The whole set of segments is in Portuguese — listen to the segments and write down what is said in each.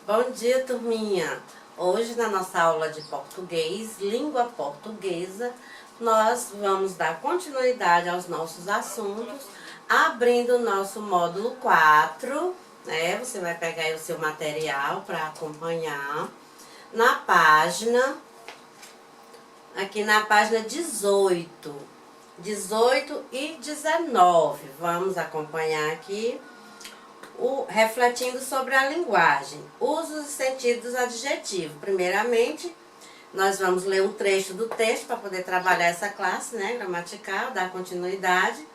Bom dia, turminha! Hoje, na nossa aula de português, língua portuguesa, nós vamos dar continuidade aos nossos assuntos, abrindo o nosso módulo 4, né? Você vai pegar aí o seu material para acompanhar. Na página, aqui na página 18 e 19, vamos acompanhar aqui. Refletindo sobre a linguagem, usos e sentidos dos adjetivos. Primeiramente, nós vamos ler um trecho do texto para poder trabalhar essa classe, né, gramatical, dar continuidade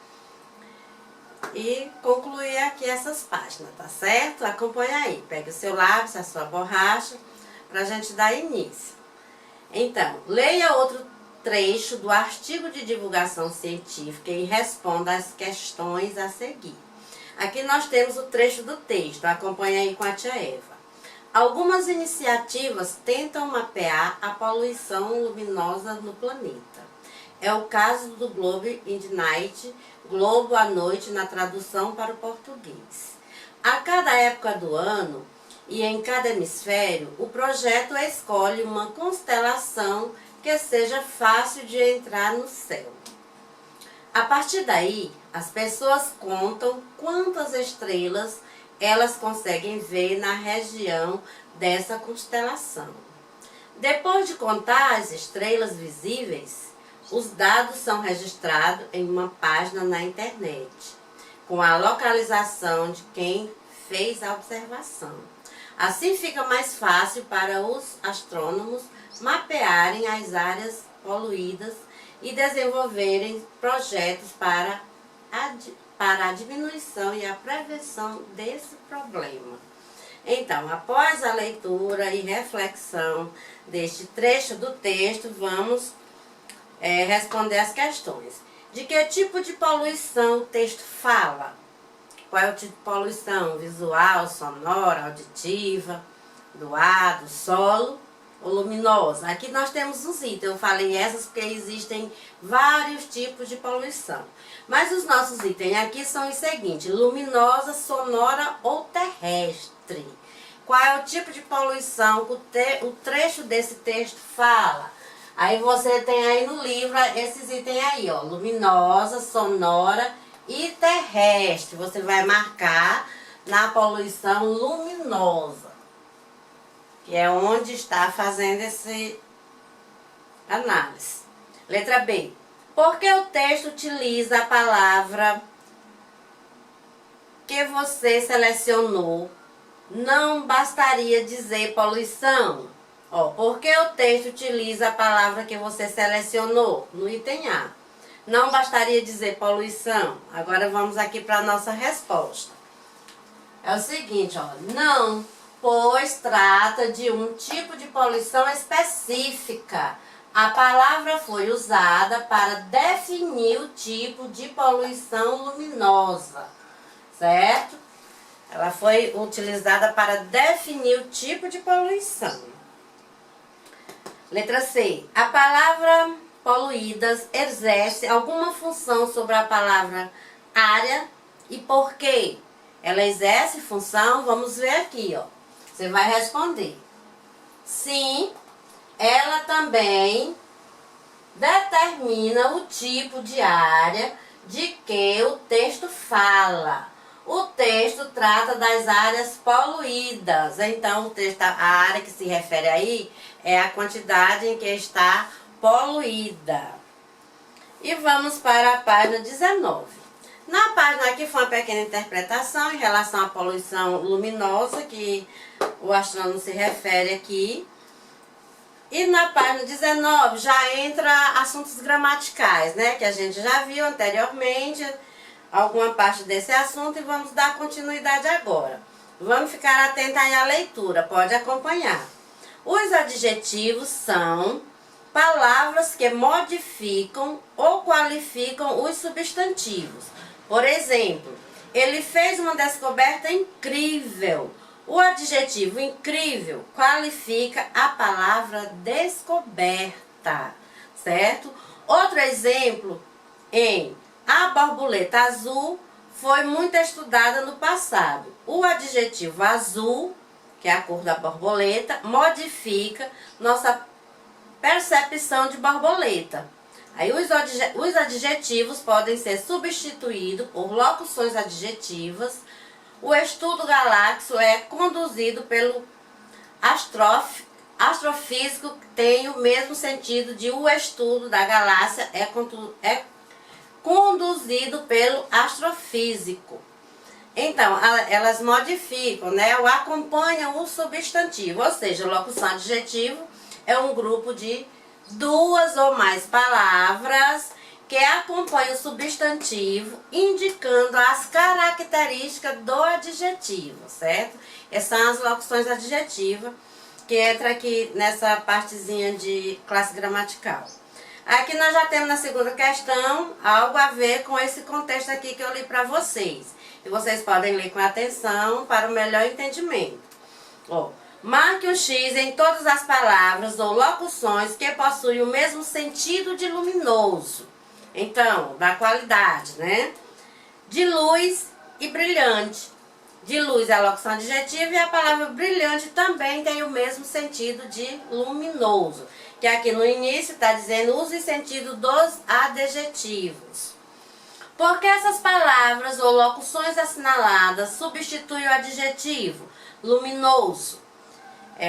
e concluir aqui essas páginas, tá certo? Acompanha aí, pegue o seu lápis, a sua borracha, para a gente dar início. Então, leia outro trecho do artigo de divulgação científica e responda as questões a seguir. Aqui nós temos o trecho do texto, acompanha aí com a tia Eva. Algumas iniciativas tentam mapear a poluição luminosa no planeta. É o caso do Globe in the Night, Globo à Noite na tradução para o português. A cada época do ano e em cada hemisfério, o projeto escolhe uma constelação que seja fácil de entrar no céu. A partir daí, as pessoas contam quantas estrelas elas conseguem ver na região dessa constelação. Depois de contar as estrelas visíveis, os dados são registrados em uma página na internet, com a localização de quem fez a observação. Assim fica mais fácil para os astrônomos mapearem as áreas poluídas e desenvolverem projetos para a diminuição e a prevenção desse problema. Então, após a leitura e reflexão deste trecho do texto, vamos responder as questões. De que tipo de poluição o texto fala? Qual é o tipo de poluição? Visual, sonora, auditiva, do ar, do solo ou luminosa? Aqui nós temos os itens, eu falei essas porque existem vários tipos de poluição. Mas os nossos itens aqui são os seguintes: luminosa, sonora ou terrestre. Qual é o tipo de poluição que o trecho desse texto fala? Aí você tem aí no livro esses itens aí, ó, luminosa, sonora e terrestre. Você vai marcar na poluição luminosa, que é onde está fazendo esse análise. Letra B. Por que o texto utiliza a palavra que você selecionou? Não bastaria dizer poluição. Ó, por que o texto utiliza a palavra que você selecionou? No item A. Não bastaria dizer poluição. Agora vamos aqui para a nossa resposta. É o seguinte, ó. Não, pois trata de um tipo de poluição específica. A palavra foi usada para definir o tipo de poluição luminosa, certo? Ela foi utilizada para definir o tipo de poluição. Letra C. A palavra poluídas exerce alguma função sobre a palavra área e por quê? Ela exerce função? Vamos ver aqui, ó. Você vai responder. Sim, ela também determina o tipo de área de que o texto fala. O texto trata das áreas poluídas. Então, o texto, a área que se refere aí é a quantidade em que está poluída. E vamos para a página 19. Na página aqui foi uma pequena interpretação em relação à poluição luminosa que o astrônomo se refere aqui. E na página 19 já entra assuntos gramaticais, né? Que a gente já viu anteriormente, alguma parte desse assunto, e vamos dar continuidade agora. Vamos ficar atenta aí à leitura, pode acompanhar. Os adjetivos são palavras que modificam ou qualificam os substantivos. Por exemplo, ele fez uma descoberta incrível. O adjetivo incrível qualifica a palavra descoberta, certo? Outro exemplo a borboleta azul foi muito estudada no passado. O adjetivo azul que é a cor da borboleta, modifica nossa percepção de borboleta. Aí os adjetivos podem ser substituídos por locuções adjetivas. O estudo galáxio é conduzido pelo astrofísico, que tem o mesmo sentido de o estudo da galáxia é conduzido pelo astrofísico. Então, elas modificam, né, ou acompanham o substantivo, ou seja, locução adjetivo é um grupo de duas ou mais palavras que acompanham o substantivo, indicando as características do adjetivo, certo? Essas são as locuções adjetivas, que entra aqui nessa partezinha de classe gramatical. Aqui nós já temos na segunda questão algo a ver com esse contexto aqui que eu li para vocês. E vocês podem ler com atenção para o melhor entendimento. Ó, marque o X em todas as palavras ou locuções que possuem o mesmo sentido de luminoso. Então, da qualidade, né? De luz e brilhante. De luz é a locução adjetiva e a palavra brilhante também tem o mesmo sentido de luminoso. Que aqui no início está dizendo use sentido dos adjetivos. Porque essas palavras ou locuções assinaladas substituem o adjetivo luminoso.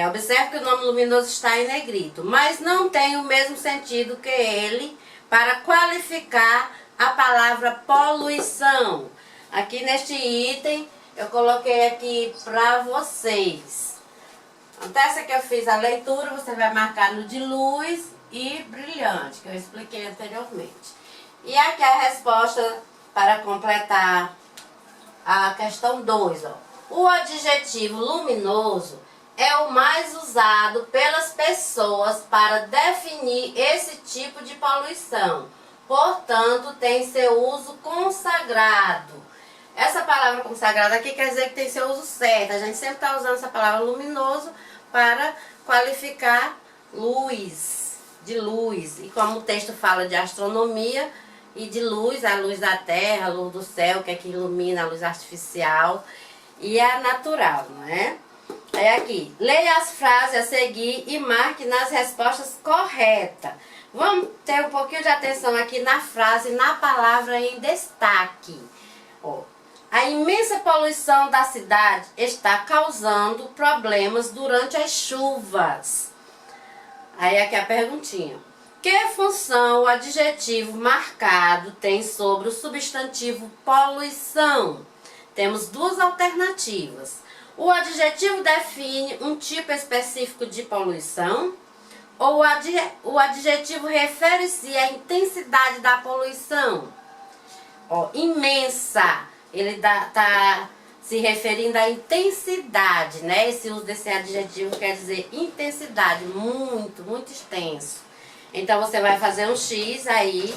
Observe que o nome luminoso está em negrito, mas não tem o mesmo sentido que ele para qualificar a palavra poluição. Aqui neste item eu coloquei aqui para vocês. Acontece que eu fiz a leitura, você vai marcar no de luz e brilhante, que eu expliquei anteriormente. E aqui a resposta para completar a questão 2. O adjetivo luminoso é o mais usado pelas pessoas para definir esse tipo de poluição. Portanto, tem seu uso consagrado. Essa palavra consagrada aqui quer dizer que tem seu uso certo. A gente sempre está usando essa palavra luminoso para qualificar luz, de luz. E como o texto fala de astronomia e de luz, a luz da terra, a luz do céu, que é que ilumina, a luz artificial e a natural, não é? Aí aqui, leia as frases a seguir e marque nas respostas corretas. Vamos ter um pouquinho de atenção aqui na frase, na palavra em destaque. Ó, a imensa poluição da cidade está causando problemas durante as chuvas. Aí aqui a perguntinha. Que função o adjetivo marcado tem sobre o substantivo poluição? Temos duas alternativas. O adjetivo define um tipo específico de poluição ou o adjetivo refere-se à intensidade da poluição? Ó, imensa, ele está se referindo à intensidade, né? Esse uso desse adjetivo quer dizer intensidade, muito, muito extenso. Então você vai fazer um X aí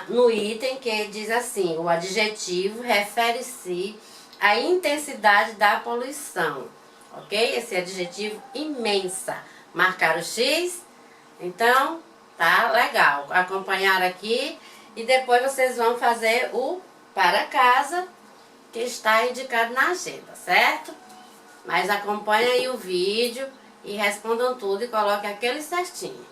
no item que diz assim, o adjetivo refere-se à intensidade da poluição, ok? Esse adjetivo imensa. Marcar o X, então tá legal. Acompanhar aqui e depois vocês vão fazer o para casa que está indicado na agenda, certo? Mas acompanhem aí o vídeo e respondam tudo e coloquem aquele certinho.